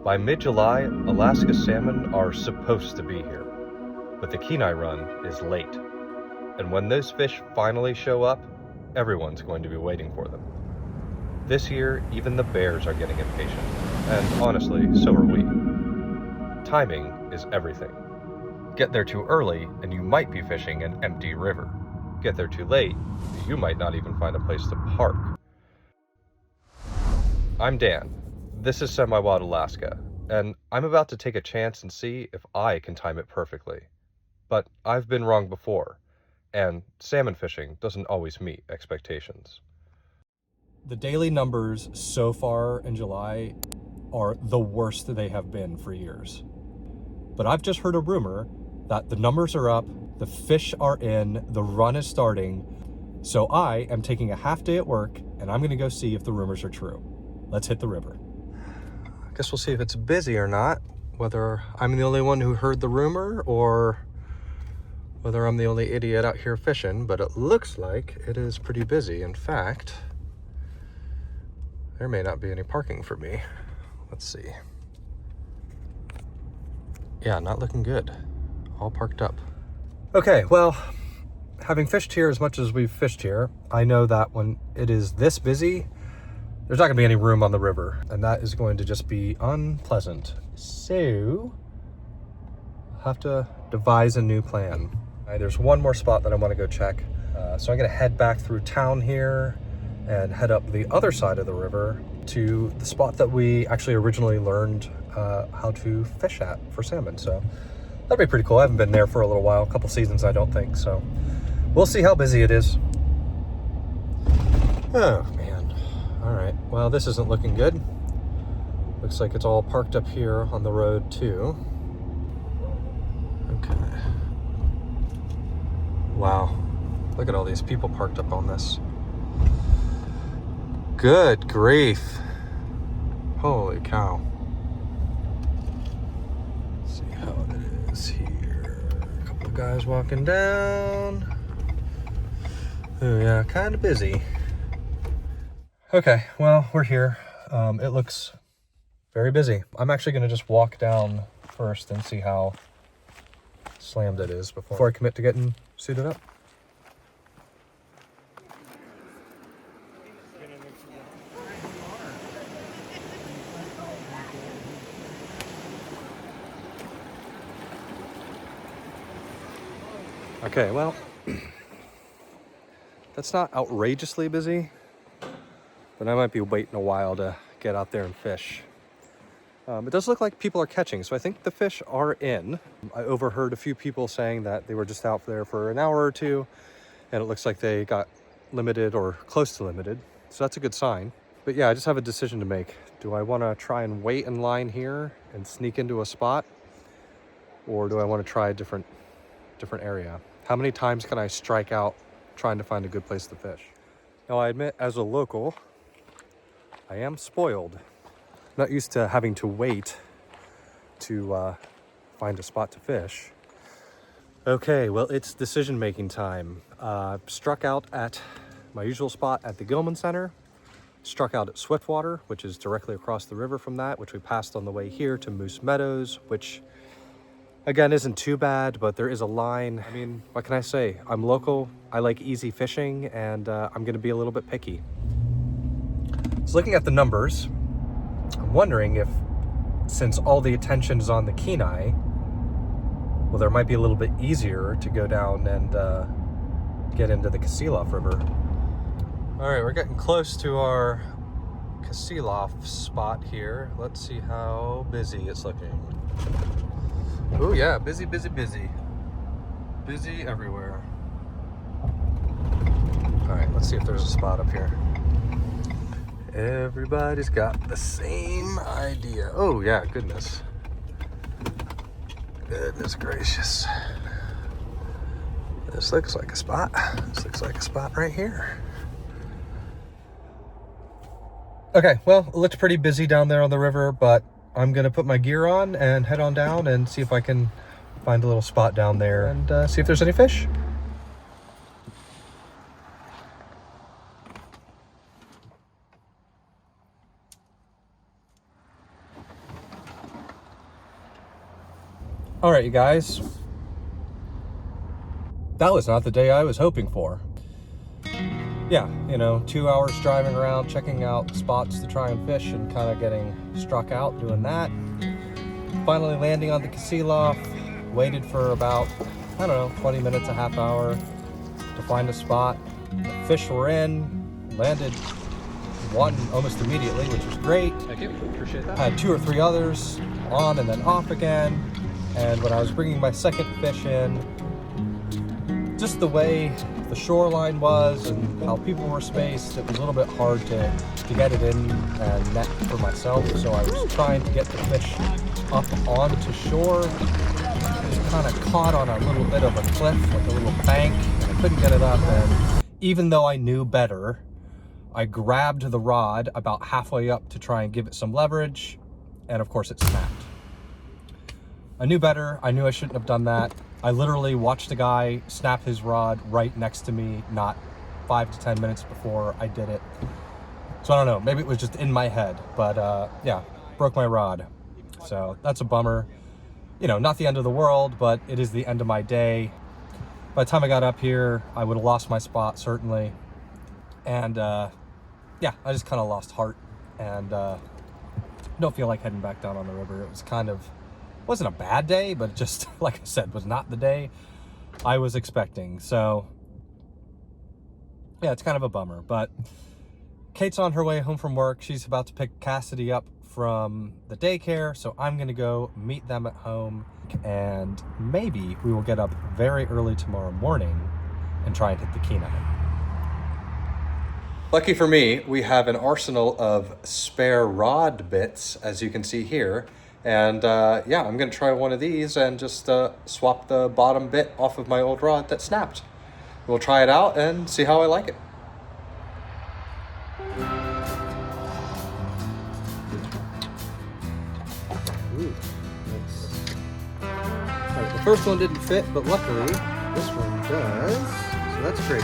By mid-July, Alaska salmon are supposed to be here, but the Kenai run is late. And when those fish finally show up, everyone's going to be waiting for them. This year, even the bears are getting impatient, and honestly, so are we. Timing is everything. Get there too early, and you might be fishing an empty river. Get there too late, you might not even find a place to park. I'm Dan. This is Semi-Wild Alaska, and I'm about to take a chance and see if I can time it perfectly. But I've been wrong before, and salmon fishing doesn't always meet expectations. The daily numbers so far in July are the worst they have been for years. But I've just heard a rumor that the numbers are up, the fish are in, the run is starting, so I am taking a half day at work and I'm gonna go see if the rumors are true. Let's hit the river. I guess we'll see if it's busy or not, whether I'm the only one who heard the rumor or whether I'm the only idiot out here fishing, but it looks like it is pretty busy. In fact, there may not be any parking for me. Let's see. Yeah, not looking good. All parked up. Okay, well, having fished here as much as we've fished here, I know that when it is this busy, there's not gonna be any room on the river, and that is going to just be unpleasant. So, I'll have to devise a new plan. There's one more spot that I wanna go check. So I'm gonna head back through town here and head up the other side of the river to the spot that we actually originally learned how to fish at for salmon. So that'd be pretty cool. I haven't been there for a little while, a couple seasons I don't think. So we'll see how busy it is. Oh man. All right, well, this isn't looking good. Looks like it's all parked up here on the road too. Okay. Wow, look at all these people parked up on this. Good grief. Holy cow. Let's see how it is here. A couple of guys walking down. Oh yeah, kind of busy. Okay, well, we're here. It looks very busy. I'm actually gonna just walk down first and see how slammed it is before I commit to getting suited up. Okay, well, that's not outrageously busy, but I might be waiting a while to get out there and fish. It does look like people are catching, so I think the fish are in. I overheard a few people saying that they were just out there for an hour or two, and it looks like they got limited or close to limited, so that's a good sign. But yeah, I just have a decision to make. Do I want to try and wait in line here and sneak into a spot, or do I want to try a different area? How many times can I strike out trying to find a good place to fish? Now, I admit, as a local, I am spoiled. Not used to having to wait to find a spot to fish. Okay, well, it's decision-making time. Struck out at my usual spot at the Gilman Center. Struck out at Swiftwater, which is directly across the river from that, which we passed on the way here to Moose Meadows, which again isn't too bad, but there is a line. I mean, what can I say? I'm local, I like easy fishing, and I'm gonna be a little bit picky. So looking at the numbers, I'm wondering if, since all the attention is on the Kenai, well, there might be a little bit easier to go down and get into the Kasilof River. All right, we're getting close to our Kasilof spot here. Let's see how busy it's looking. Oh yeah, busy, busy, busy. Busy everywhere. All right, let's see if there's a spot up here. Everybody's got the same idea. Oh yeah, goodness. Goodness gracious. This looks like a spot. This looks like a spot right here. Okay, well, it looks pretty busy down there on the river, but I'm gonna put my gear on and head on down and see if I can find a little spot down there and see if there's any fish. All right, you guys. That was not the day I was hoping for. Yeah, 2 hours driving around, checking out spots to try and fish and kind of getting struck out doing that. Finally landing on the Kasilof, waited for about, 20 minutes, a half hour to find a spot. The fish were in, landed one almost immediately, which was great. Thank you, appreciate that. Had 2 or 3 others on and then off again. And when I was bringing my second fish in, just the way the shoreline was and how people were spaced, it was a little bit hard to get it in and net for myself. So I was trying to get the fish up onto shore. It was kind of caught on a little bit of a cliff, like a little bank, and I couldn't get it up. And even though I knew better, I grabbed the rod about halfway up to try and give it some leverage, and of course it snapped. I knew better. I knew I shouldn't have done that. I literally watched a guy snap his rod right next to me, not 5 to 10 minutes before I did it. So I don't know, maybe it was just in my head, but yeah, broke my rod. So that's a bummer. Not the end of the world, but it is the end of my day. By the time I got up here, I would have lost my spot, certainly. And yeah, I just kind of lost heart and don't feel like heading back down on the river. It was wasn't a bad day, but it just, like I said, was not the day I was expecting. So yeah, it's kind of a bummer, but Cait's on her way home from work. She's about to pick Cassidy up from the daycare, so I'm gonna go meet them at home, and maybe we will get up very early tomorrow morning and try and hit the Kenai. Lucky for me, we have an arsenal of spare rod bits, as you can see here. And yeah, I'm gonna try one of these and just swap the bottom bit off of my old rod that snapped. We'll try it out and see how I like it. Ooh, nice. All right, the first one didn't fit, but luckily this one does, so that's great.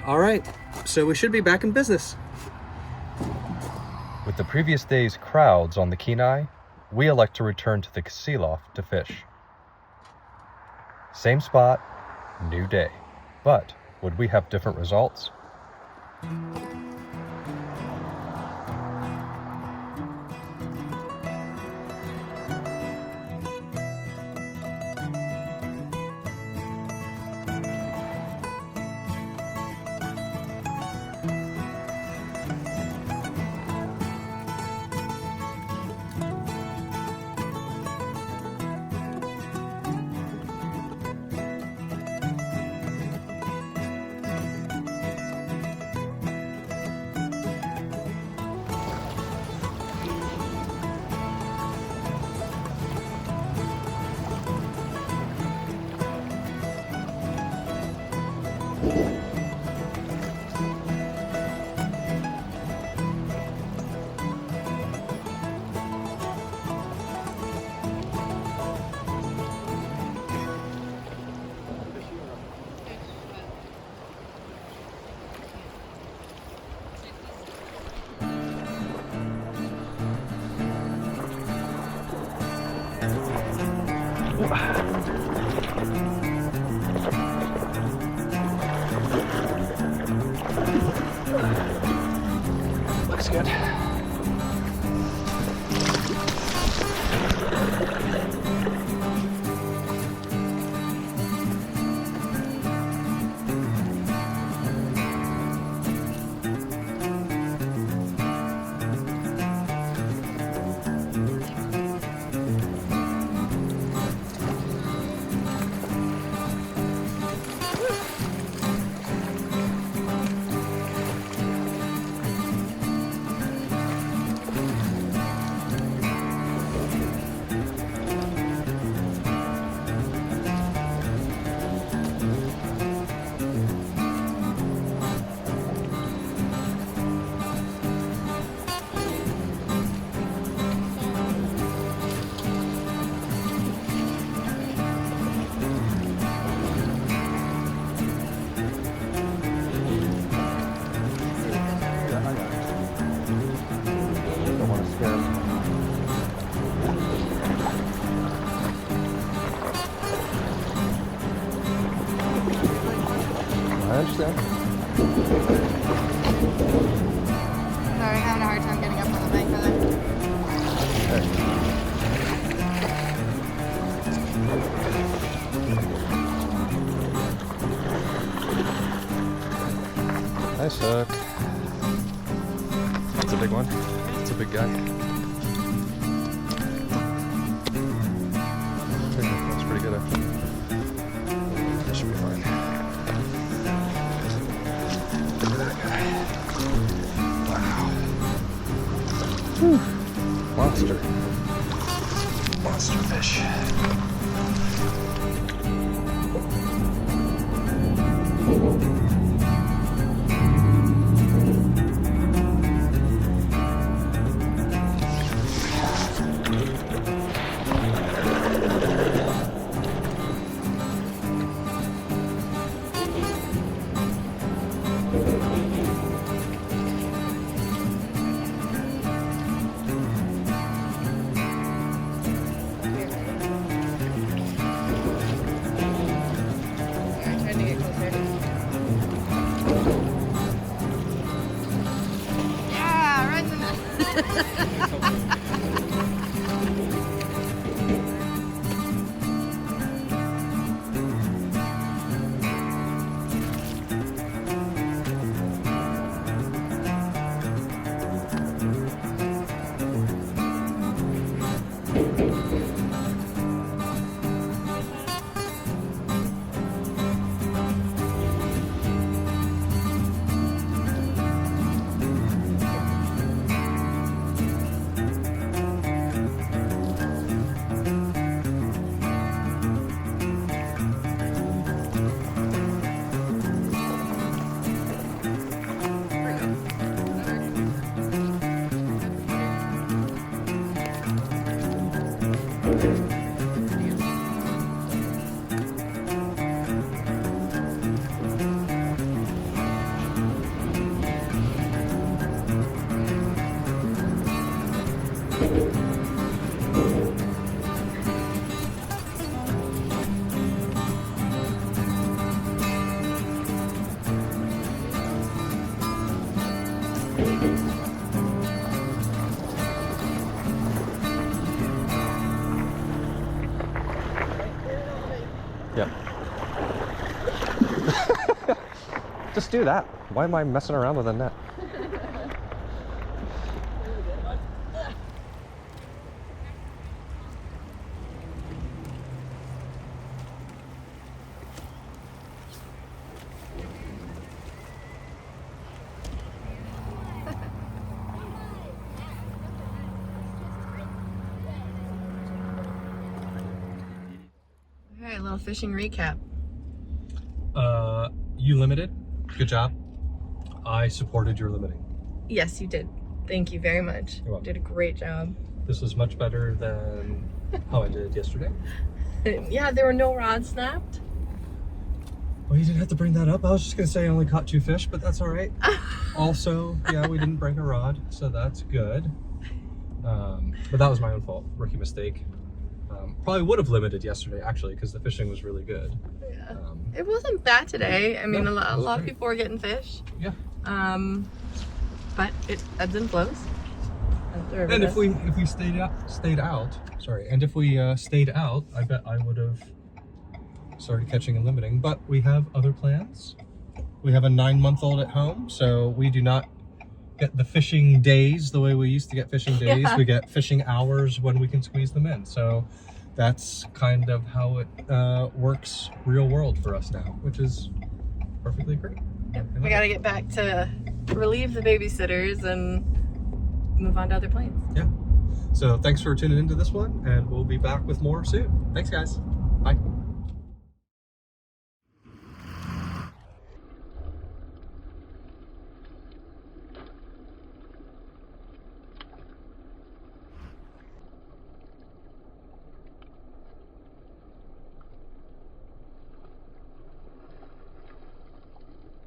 All right, so we should be back in business. With the previous day's crowds on the Kenai, we elect to return to the Kasilof to fish. Same spot, new day. But would we have different results? Looks good. Yeah. Sorry, having a hard time getting up on the bank for that. Nice hook. That's a big one. It's a big guy. That's pretty good actually. That should be fine. Look at that guy. Wow. Whew. Monster. Monster fish. Yeah. Just do that. Why am I messing around with a net? Alright, a little fishing recap. You limited. Good job. I supported your limiting. Yes, you did. Thank you very much. You're welcome. You did a great job. This was much better than how I did yesterday. Yeah, there were no rods snapped. Well, you didn't have to bring that up. I was just going to say I only caught 2 fish, but that's all right. Also, yeah, we didn't bring a rod, so that's good. But that was my own fault. Rookie mistake. Probably would have limited yesterday, actually, because the fishing was really good. Yeah. It wasn't bad today. I mean, No, a lot of great. people were getting fish. Yeah. But it ebbs and flows. And if we stayed out, I bet I would have started catching and limiting. But we have other plans. We have a 9-month-old at home, so we do not get the fishing days the way we used to get fishing days. Yeah. We get fishing hours when we can squeeze them in. So that's kind of how it works real world for us now, which is perfectly great. Yep. We got to get back to relieve the babysitters and move on to other plans. Yeah. So thanks for tuning into this one, and we'll be back with more soon. Thanks, guys. Bye.